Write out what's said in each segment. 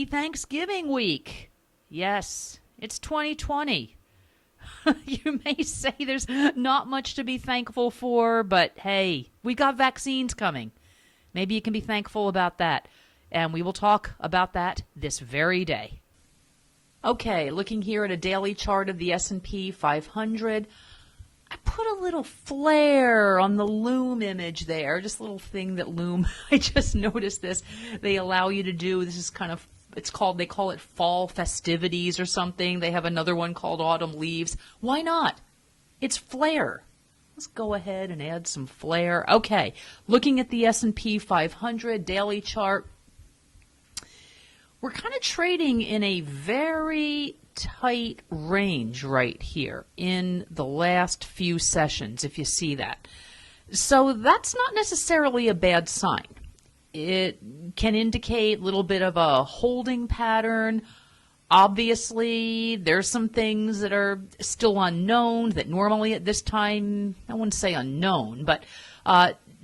Thanksgiving week. Yes, it's 2020. You may say there's not much to be thankful for, but hey, we got vaccines coming. Maybe you can be thankful about that. And we will talk about that this very day. Okay, looking here at a daily chart of the S&P 500. I put a little flare on the Loom image there, just a little thing that Loom, I just noticed this, they allow you to do. This is kind of, they call it fall festivities or something. They have another one called autumn leaves. Why not? It's flare. Let's go ahead and add some flare. Okay, looking at the S&P 500 daily chart, we're kind of trading in a very tight range right here in the last few sessions, if you see that. So that's not necessarily a bad sign. It can indicate a little bit of a holding pattern. Obviously, there's some things that are still unknown that normally at this time, I wouldn't say unknown, but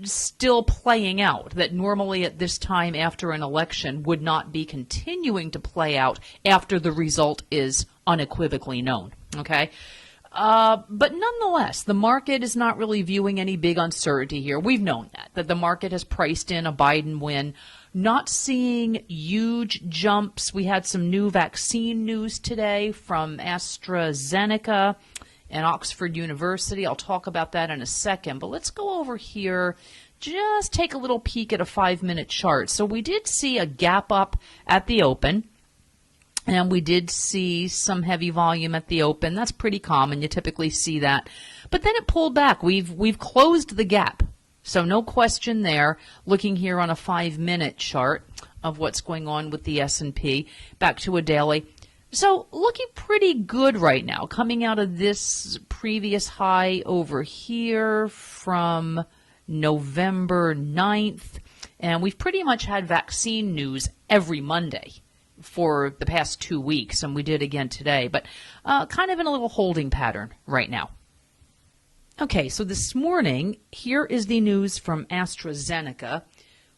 still playing out, that normally at this time after an election would not be continuing to play out after the result is unequivocally known, okay? But nonetheless, the market is not really viewing any big uncertainty here. We've known that the market has priced in a Biden win, not seeing huge jumps. We had some new vaccine news today from AstraZeneca and Oxford University. I'll talk about that in a second, but let's go over here, just take a little peek at a 5-minute chart. So we did see a gap up at the open, and we did see some heavy volume at the open. That's pretty common. You typically see that. But then it pulled back. We've closed the gap. So no question there. Looking here on a 5-minute chart of what's going on with the S&P. Back to a daily. So looking pretty good right now, coming out of this previous high over here from November 9th. And we've pretty much had vaccine news every Monday for the past 2 weeks, and we did again today, but kind of in a little holding pattern right now. Okay, so this morning, here is the news from AstraZeneca,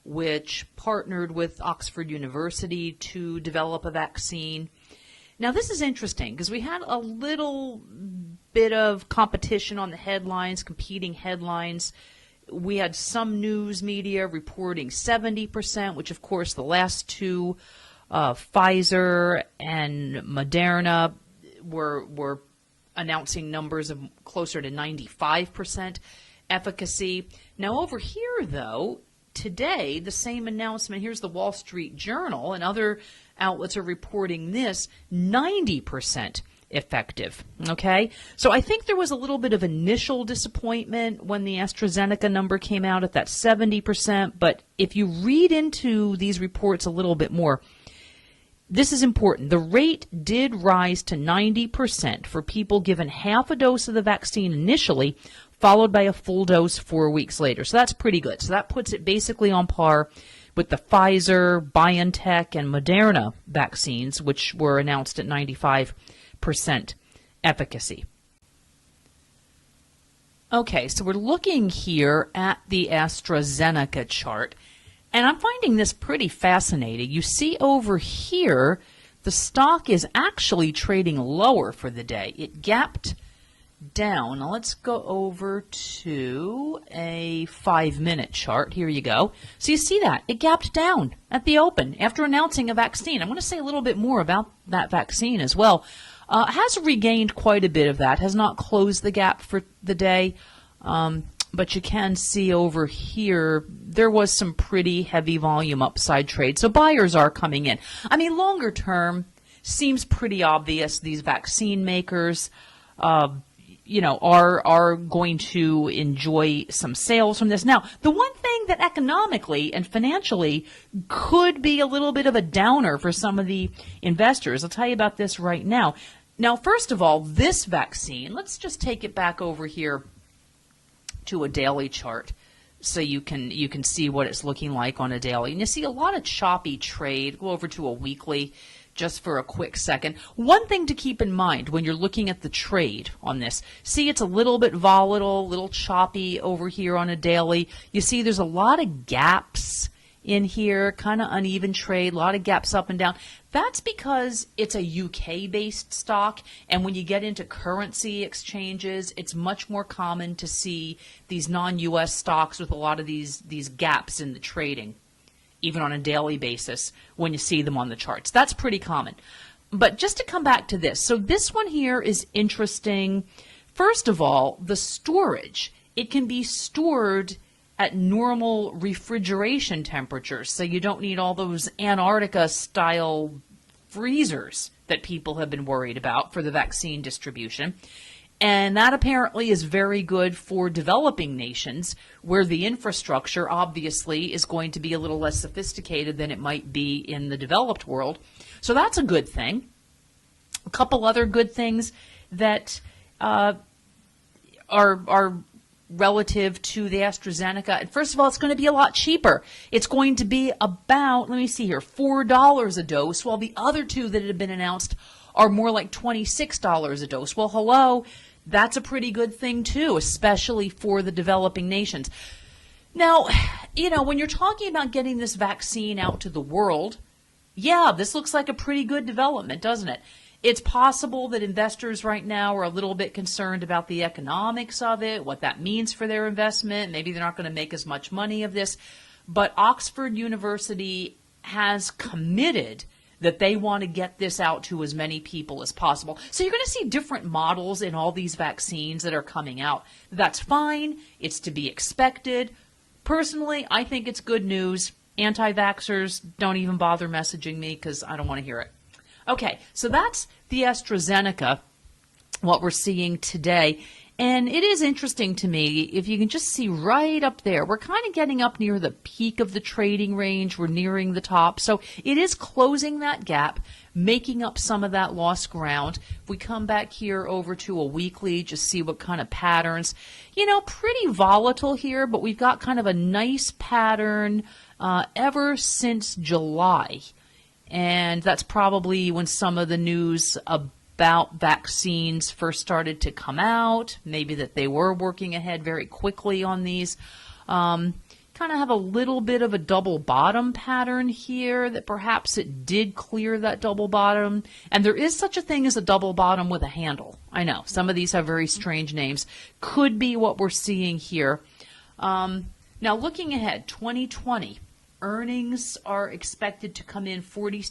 which partnered with Oxford University to develop a vaccine. Now, this is interesting because we had a little bit of competition on the headlines, competing headlines. We had some news media reporting 70%, which, of course, the last two, Pfizer and Moderna, were announcing numbers of closer to 95% efficacy. Now, over here, though, today, the same announcement, here's the Wall Street Journal, and other outlets are reporting this, 90% effective, okay? So I think there was a little bit of initial disappointment when the AstraZeneca number came out at that 70%, but if you read into these reports a little bit more, this is important. The rate did rise to 90% for people given half a dose of the vaccine initially, followed by a full dose 4 weeks later. So that's pretty good. So that puts it basically on par with the Pfizer, BioNTech, and Moderna vaccines, which were announced at 95% efficacy. Okay, so we're looking here at the AstraZeneca chart, and I'm finding this pretty fascinating. You see over here, the stock is actually trading lower for the day. It gapped down. Now let's go over to a 5-minute chart. Here you go. So you see that. It gapped down at the open after announcing a vaccine. I'm going to say a little bit more about that vaccine as well. Has regained quite a bit of that. Has not closed the gap for the day. But you can see over here, there was some pretty heavy volume upside trade. So buyers are coming in. I mean, longer term, seems pretty obvious these vaccine makers are going to enjoy some sales from this. Now, the one thing that economically and financially could be a little bit of a downer for some of the investors, I'll tell you about this right now. Now, first of all, this vaccine, let's just take it back over here to a daily chart so you can see what it's looking like on a daily. And you see a lot of choppy trade. Go over to a weekly just for a quick second. One thing to keep in mind when you're looking at the trade on this, see it's a little bit volatile, a little choppy over here on a daily. You see there's a lot of gaps in here, kind of uneven trade, a lot of gaps up and down. That's because it's a UK-based stock, and when you get into currency exchanges, it's much more common to see these non-US stocks with a lot of these gaps in the trading, even on a daily basis when you see them on the charts. That's pretty common. But just to come back to this, so this one here is interesting. First of all, the storage. It can be stored at normal refrigeration temperatures, so you don't need all those Antarctica-style freezers that people have been worried about for the vaccine distribution. And that apparently is very good for developing nations where the infrastructure obviously is going to be a little less sophisticated than it might be in the developed world. So that's a good thing. A couple other good things that are relative to the AstraZeneca. And first of all, it's going to be a lot cheaper. It's going to be about, let me see here, $4 a dose, while the other two that have been announced are more like $26 a dose. Well, hello, that's a pretty good thing too, especially for the developing nations. Now, when you're talking about getting this vaccine out to the world, yeah, this looks like a pretty good development, doesn't it? It's possible that investors right now are a little bit concerned about the economics of it, what that means for their investment. Maybe they're not going to make as much money of this. But Oxford University has committed that they want to get this out to as many people as possible. So you're going to see different models in all these vaccines that are coming out. That's fine. It's to be expected. Personally, I think it's good news. Anti-vaxxers, don't even bother messaging me because I don't want to hear it. Okay, so that's the AstraZeneca, what we're seeing today. And it is interesting to me, if you can just see right up there, we're kind of getting up near the peak of the trading range. We're nearing the top. So it is closing that gap, making up some of that lost ground. If we come back here over to a weekly, just see what kind of patterns, pretty volatile here, but we've got kind of a nice pattern ever since July. And that's probably when some of the news about vaccines first started to come out, maybe that they were working ahead very quickly on these. Kind of have a little bit of a double bottom pattern here, that perhaps it did clear that double bottom. And there is such a thing as a double bottom with a handle. I know, some of these have very strange names. Could be what we're seeing here. Now looking ahead, 2020. Earnings are expected to come in 42%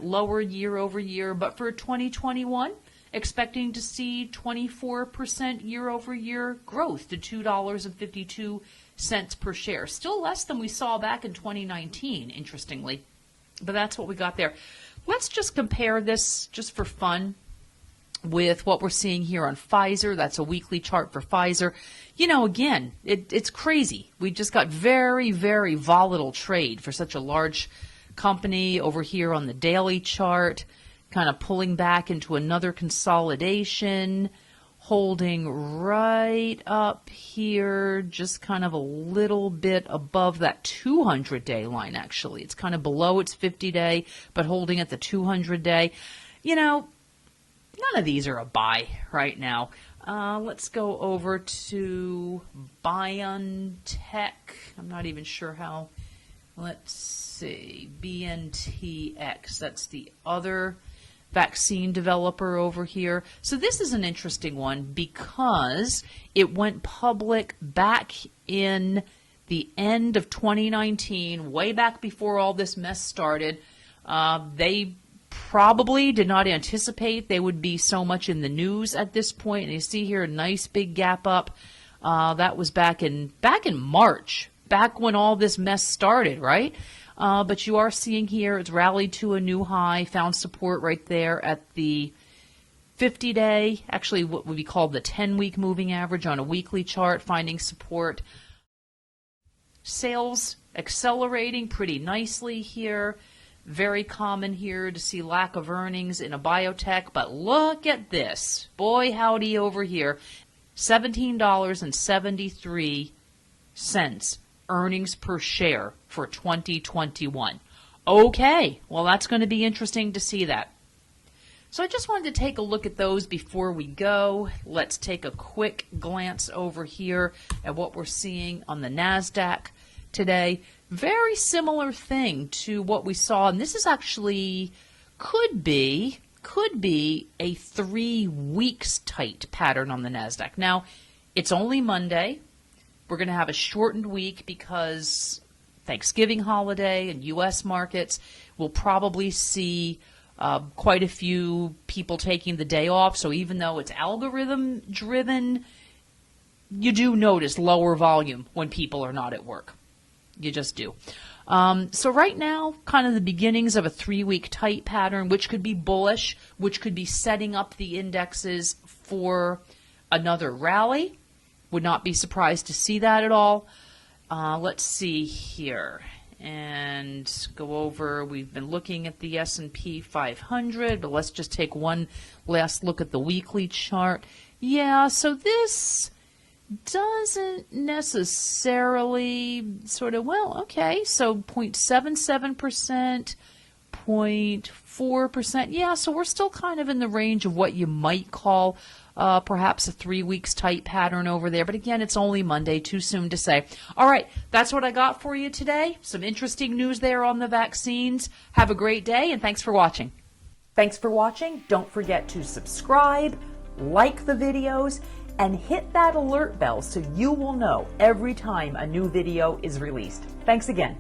lower year over year, but for 2021, expecting to see 24% year over year growth to $2.52 per share. Still less than we saw back in 2019, interestingly, but that's what we got there. Let's just compare this, just for fun, with what we're seeing here on Pfizer. That's a weekly chart for Pfizer. Again, it's crazy. We just got very, very volatile trade for such a large company. Over here on the daily chart, kind of pulling back into another consolidation, holding right up here, just kind of a little bit above that 200-day line, actually. It's kind of below its 50-day, but holding at the 200-day. None of these are a buy right now. Let's go over to BioNTech. I'm not even sure how. Let's see. BNTX. That's the other vaccine developer over here. So this is an interesting one because it went public back in the end of 2019, way back before all this mess started. They probably did not anticipate they would be so much in the news at this point. And you see here a nice big gap up. That was back in March, back when all this mess started, right? But you are seeing here it's rallied to a new high, found support right there at the 50-day, actually what would be called the 10-week moving average on a weekly chart, finding support. Sales accelerating pretty nicely here. Very common here to see lack of earnings in a biotech, but look at this. Boy, howdy over here. $17.73 earnings per share for 2021. Okay, well, that's going to be interesting to see that. So I just wanted to take a look at those before we go. Let's take a quick glance over here at what we're seeing on the NASDAQ. today. Very similar thing to what we saw, and this is actually could be a 3 weeks tight pattern on the NASDAQ. Now, it's only Monday. We're going to have a shortened week because Thanksgiving holiday and U.S. markets will probably see quite a few people taking the day off. So even though it's algorithm driven, you do notice lower volume when people are not at work. You just do. So right now, kind of the beginnings of a 3-week tight pattern, which could be bullish, which could be setting up the indexes for another rally. Would not be surprised to see that at all. Let's see here and go over. We've been looking at the S&P 500, but let's just take one last look at the weekly chart. Yeah, so this doesn't necessarily sort of, well, okay, so 0.77%, 0.4%. Yeah, so we're still kind of in the range of what you might call perhaps a 3 weeks tight pattern over there. But again, it's only Monday, too soon to say. All right, that's what I got for you today. Some interesting news there on the vaccines. Have a great day, and thanks for watching. Thanks for watching. Don't forget to subscribe, like the videos, and hit that alert bell so you will know every time a new video is released. Thanks again.